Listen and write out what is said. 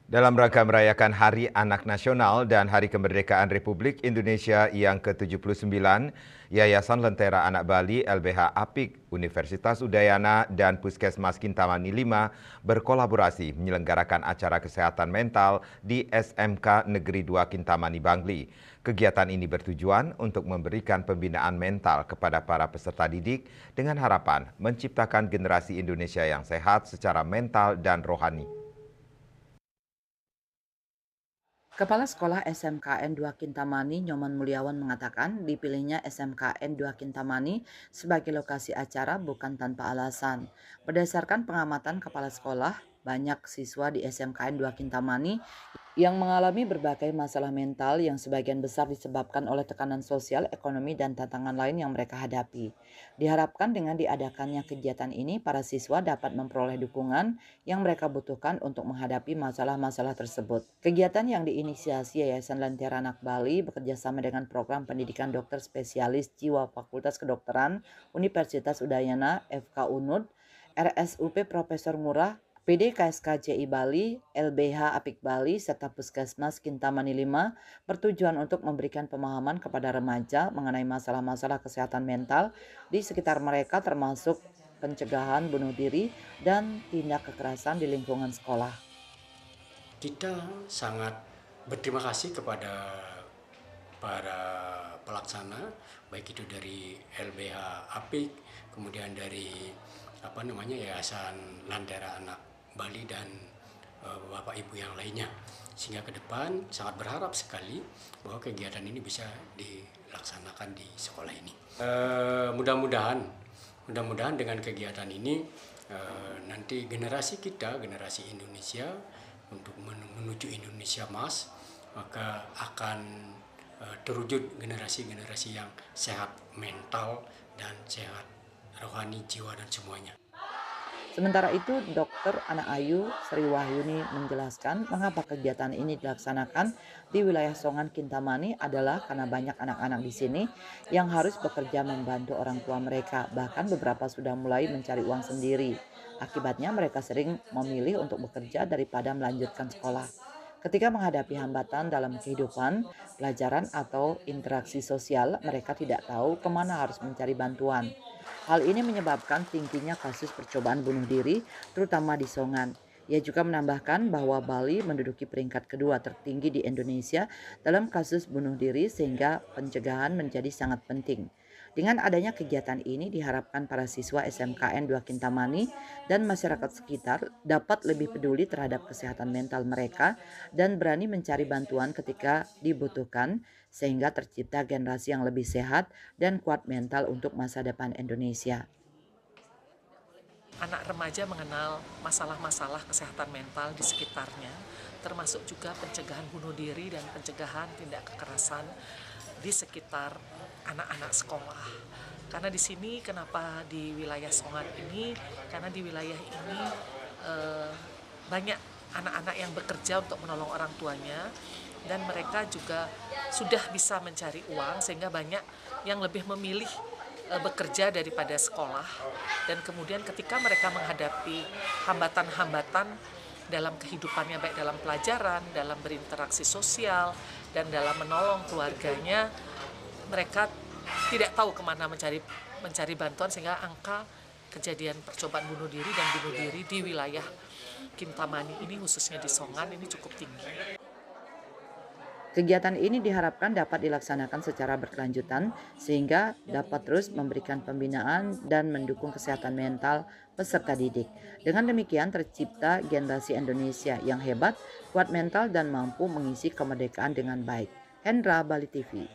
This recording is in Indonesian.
Dalam rangka merayakan Hari Anak Nasional dan Hari Kemerdekaan Republik Indonesia yang ke-79, Yayasan Lentera Anak Bali LBH Apik, Universitas Udayana, dan Puskesmas Kintamani 5 berkolaborasi menyelenggarakan acara kesehatan mental di SMK Negeri 2 Kintamani Bangli. Kegiatan ini bertujuan untuk memberikan pembinaan mental kepada para peserta didik dengan harapan menciptakan generasi Indonesia yang sehat secara mental dan rohani. Kepala Sekolah SMKN 2 Kintamani, Nyoman Mulyawan mengatakan dipilihnya SMKN 2 Kintamani sebagai lokasi acara bukan tanpa alasan. Berdasarkan pengamatan kepala sekolah, banyak siswa di SMKN 2 Kintamani yang mengalami berbagai masalah mental yang sebagian besar disebabkan oleh tekanan sosial, ekonomi, dan tantangan lain yang mereka hadapi. Diharapkan dengan diadakannya kegiatan ini, para siswa dapat memperoleh dukungan yang mereka butuhkan untuk menghadapi masalah-masalah tersebut. Kegiatan yang diinisiasi Yayasan Lentera Anak Bali bekerjasama dengan program pendidikan dokter spesialis jiwa Fakultas Kedokteran Universitas Udayana FK Unud, RSUP Profesor Murah, PD KSKJI Bali, LBH Apik Bali, serta Puskesmas Kintamani 5 bertujuan untuk memberikan pemahaman kepada remaja mengenai masalah-masalah kesehatan mental di sekitar mereka, termasuk pencegahan bunuh diri dan tindak kekerasan di lingkungan sekolah. Kita sangat berterima kasih kepada para pelaksana, baik itu dari LBH Apik, kemudian dari Yayasan Lentera Anak Bali dan Bapak Ibu yang lainnya. Sehingga ke depan sangat berharap sekali bahwa kegiatan ini bisa dilaksanakan di sekolah ini. Mudah-mudahan dengan kegiatan ini nanti generasi kita, generasi Indonesia untuk menuju Indonesia Emas, maka akan terwujud generasi-generasi yang sehat mental dan sehat rohani, jiwa, dan semuanya. Sementara itu, Dr. Ana Ayu Sri Wahyuni menjelaskan mengapa kegiatan ini dilaksanakan di wilayah Songan Kintamani adalah karena banyak anak-anak di sini yang harus bekerja membantu orang tua mereka, bahkan beberapa sudah mulai mencari uang sendiri. Akibatnya mereka sering memilih untuk bekerja daripada melanjutkan sekolah. Ketika menghadapi hambatan dalam kehidupan, pelajaran atau interaksi sosial, mereka tidak tahu kemana harus mencari bantuan. Hal ini menyebabkan tingginya kasus percobaan bunuh diri, terutama di Songan. Ia juga menambahkan bahwa Bali menduduki peringkat kedua tertinggi di Indonesia dalam kasus bunuh diri, sehingga pencegahan menjadi sangat penting. Dengan adanya kegiatan ini diharapkan para siswa SMKN 2 Kintamani dan masyarakat sekitar dapat lebih peduli terhadap kesehatan mental mereka dan berani mencari bantuan ketika dibutuhkan, sehingga tercipta generasi yang lebih sehat dan kuat mental untuk masa depan Indonesia. Anak remaja mengenal masalah-masalah kesehatan mental di sekitarnya, termasuk juga pencegahan bunuh diri dan pencegahan tindak kekerasan di sekitar anak-anak sekolah. Karena di sini, kenapa di wilayah Songan ini? Karena di wilayah ini banyak anak-anak yang bekerja untuk menolong orang tuanya, dan mereka juga sudah bisa mencari uang, sehingga banyak yang lebih memilih bekerja daripada sekolah. Dan kemudian ketika mereka menghadapi hambatan-hambatan dalam kehidupannya, baik dalam pelajaran, dalam berinteraksi sosial, dan dalam menolong keluarganya, mereka tidak tahu kemana mencari bantuan, sehingga angka kejadian percobaan bunuh diri dan bunuh diri di wilayah Kintamani ini, khususnya di Songan, ini cukup tinggi. Kegiatan ini diharapkan dapat dilaksanakan secara berkelanjutan sehingga dapat terus memberikan pembinaan dan mendukung kesehatan mental peserta didik. Dengan demikian tercipta generasi Indonesia yang hebat, kuat mental, dan mampu mengisi kemerdekaan dengan baik. Hendra, Bali TV.